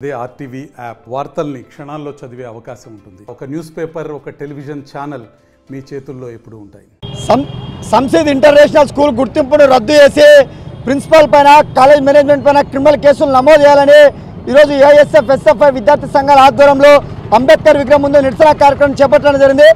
అదే RTV app వార్తల్ని క్షణాల్లో చదివే అవకాశం ఉంటుంది. ఒక న్యూస్ పేపర్, ఒక టెలివిజన్ ఛానల్ మీ చేతుల్లో ఎప్పుడూ ఉంటాయి. సంసిద్ ఇంటర్నేషనల్ స్కూల్ గుర్తింపును రద్దు చేసి ప్రిన్సిపల్ పైన, కాలేజ్ మేనేజ్మెంట్ పైన క్రిమినల్ కేసులు నమోదు చేయాలని ఈరోజు ఏఎస్ఎఫ్, ఎస్ఎఫ్ఐ విద్యార్థి సంఘాల ఆధ్వర్యంలో అంబేద్కర్ విగ్రహం ముందు నిరసన కార్యక్రమం చేపట్టడం జరిగింది.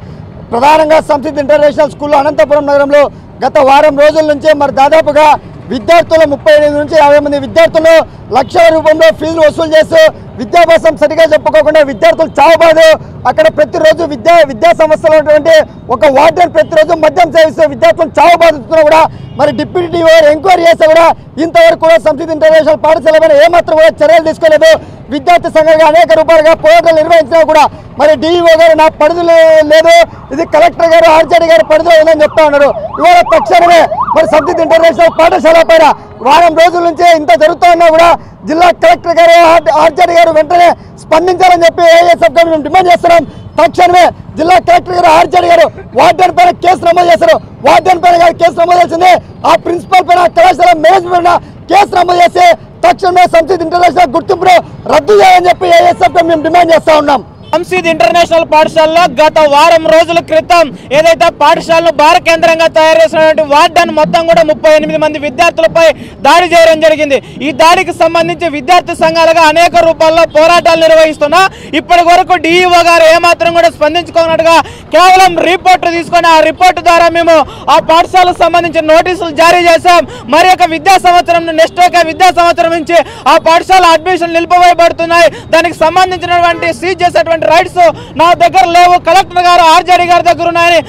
ప్రధానంగా సంసిద్ ఇంటర్నేషనల్ స్కూల్లో అనంతపురం నగరంలో గత వారం రోజుల నుంచే దాదాపుగా విద్యార్థులు 38 నుంచి 50 మంది విద్యార్థులు లక్షల రూపంలో ఫీజులు వసూలు చేస్తూ విద్యాభ్యాసం సరిగా చెప్పుకోకుండా విద్యార్థులు చావబాదు. అక్కడ ప్రతిరోజు విద్యా సంస్థలో ఉన్నటువంటి ఒక వార్డెన్ ప్రతిరోజు మద్యం సేవిస్తూ విద్యార్థులు చావబాదుతున్నా కూడా మరి డిప్యూటీ డిఓ ఎంక్వైరీ చేస్తే కూడా ఇంతవరకు కూడా సంసిద్ ఇంటర్నేషనల్ పాఠశాల పైన ఏమాత్రం కూడా చర్యలు తీసుకోలేదు. విద్యార్థి సంఘాలుగా అనేక రూపాయలుగా పోరాటాలు నిర్వహించినా కూడా మరి డిఈఓ గారు నా పరిధిలో లేదు, ఇది కలెక్టర్ గారు, ఆర్జేడీ గారు పరిధిలో ఉందని చెప్తా ఉన్నారు. ఇవాళ తక్షణమే మరి సంసిద్ ఇంటర్నేషనల్ పాఠశాల పైన వారం రోజుల నుంచే ఇంత జరుగుతూ ఉన్నా కూడా జిల్లా కలెక్టర్ గారు, ఆర్జేడీ గారు వెంటనే స్పందించాలని చెప్పి ఏఎస్ఎఫ్ గారు మేము డిమాండ్ చేస్తున్నాం. తక్షణమే జిల్లా కలెక్టర్ గారు, ఆర్జేడీ గారు వార్డెన్ పైన కేసు నమోదు చేశారు. వార్డెన్ పైన గారు కేసు నమోదు చేసింది, ఆ ప్రిన్సిపల్ పైన, కళాశాల మేనేజ్మెంట్ పైన కేసు నమోదు చేసి తక్షణమే సంసిద్ ఇంటర్నేషనల్ గుర్తింపును రద్దు చేయాలని చెప్పి ఏఎస్ఎఫ్ మేము డిమాండ్ చేస్తా ఉన్నాం. సంసిద్ ఇంటర్నేషనల్ పాఠశాలలో గత వారం రోజుల క్రితం ఏదైతే పాఠశాలను భార కేంద్రంగా తయారు చేసినటువంటి వార్డెన్ మొత్తం కూడా 38 మంది విద్యార్థులపై దాడి చేయడం జరిగింది. ఈ దాడికి సంబంధించి విద్యార్థి సంఘాలుగా అనేక రూపాల్లో పోరాటాలు నిర్వహిస్తున్నా ఇప్పటి వరకు డిఈఓ గారు ఏమాత్రం కూడా స్పందించుకున్నట్టుగా కేవలం రిపోర్ట్ తీసుకొని ఆ రిపోర్ట్ ద్వారా మేము ఆ పాఠశాలకు సంబంధించిన నోటీసులు జారీ చేశాం. మరి యొక్క విద్యా సంవత్సరం నెక్స్ట్ విద్యా సంవత్సరం నుంచి ఆ పాఠశాల అడ్మిషన్ నిలిపివేయబడుతున్నాయి. దానికి సంబంధించినటువంటి సీజ్ చేసేటువంటి రైట్స్ నా దగ్గర లేవు, కలెక్టర్ గారు, ఆర్జేడీ గారి దగ్గర ఉన్నాయని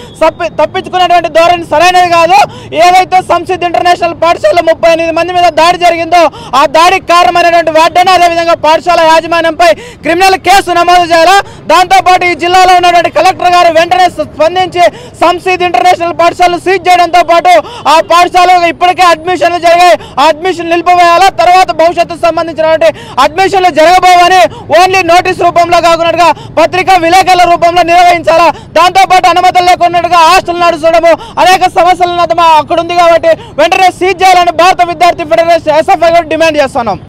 తప్పించుకునేటువంటి ధోరణి సరైనది కాదు. ఏదైతే సంసిద్ ఇంటర్నేషనల్ పాఠశాల 38 మంది మీద దాడి జరిగిందో ఆ దాడికి కారణమైనటువంటి వార్డెన్, అదేవిధంగా పాఠశాల యాజమాన్యంపై క్రిమినల్ కేసు నమోదు చేయాలా. దాంతోపాటు ఈ జిల్లాలో ఉన్నటువంటి కలెక్టర్ గారు వెంటనే స్పందించి సంసిద్ ఇంటర్నేషనల్ పాఠశాలను సీజ్ చేయడంతో పాటు ఆ పాఠశాలలో ఇప్పటికే అడ్మిషన్లు జరిగాయి, ఆ అడ్మిషన్ నిలిపివేయాలా. తర్వాత భవిష్యత్తుకు సంబంధించినటువంటి అడ్మిషన్లు జరగబోవని ఓన్లీ నోటీస్ రూపంలో కాకుండా పత్రికా విలేకరుల రూపంలో నిర్వహించాలా. దాంతోపాటు అనుమతులు లేకున్నట్టుగా హాస్టల్ నడుచడము, అనేక సమస్యలు అక్కడ ఉంది కాబట్టి వెంటనే సీజ్ చేయాలని భారత విద్యార్థి ఫెడరేషన్, ఎస్ఎఫ్ఐ డిమాండ్ చేస్తున్నాం.